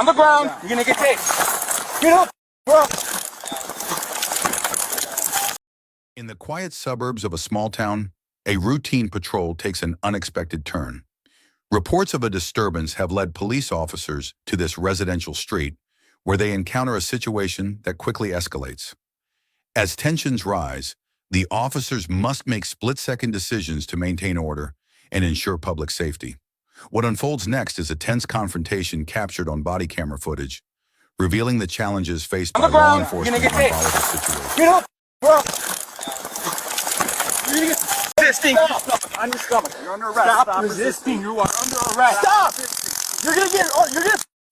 On the ground. You're gonna get tased. Get up, bro. In the quiet suburbs of a small town, a routine patrol takes an unexpected turn. Reports of a disturbance have led police officers to this residential street, where they encounter a situation that quickly escalates. As tensions rise, the officers must make split-second decisions to maintain order and ensure public safety. What unfolds next is a tense confrontation captured on body camera footage, revealing the challenges faced by law enforcement in volatile situations. Get up, bro. You're gonna get resisting. On your stomach. You're under arrest. Stop resisting. You are under arrest. Stop. You're gonna get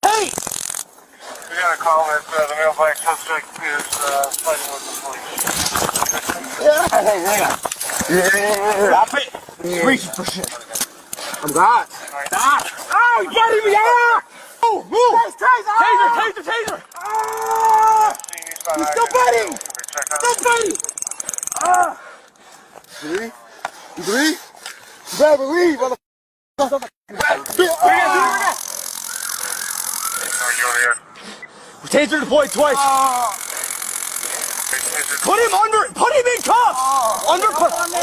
paid. We got a call that the male black suspect is fighting with the police. Yeah. Hey, hang on. Yeah. Stop it. He's reaching for shit. I'm God. Stop. Oh, you got him. Yeah. Move. Move. Taser. Taser. Ah. He's still fighting. Still fighting. Ah. Three. You better believe, motherfucker. Taser deployed twice. Put him in cuffs.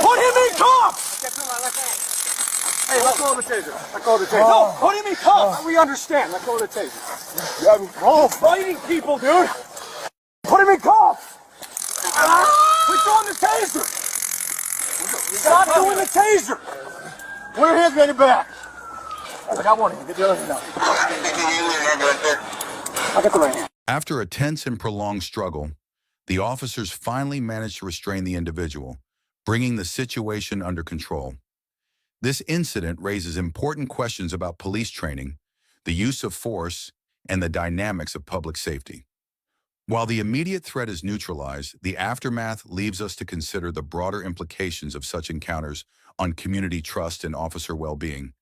Put him in cuffs. Hey, let go of the taser. Let go of the taser. No, put him in cuffs. We understand. Let go of the taser. Oh, fighting people, dude. Put him in cuffs. Quit doing the taser. Stop doing the taser. Put your hands behind your back. I got one hand. Get the other hand out. I got the right hand. After a tense and prolonged struggle, the officers finally managed to restrain the individual, bringing the situation under control. This incident raises important questions about police training, the use of force, and the dynamics of public safety. While the immediate threat is neutralized, the aftermath leaves us to consider the broader implications of such encounters on community trust and officer well-being.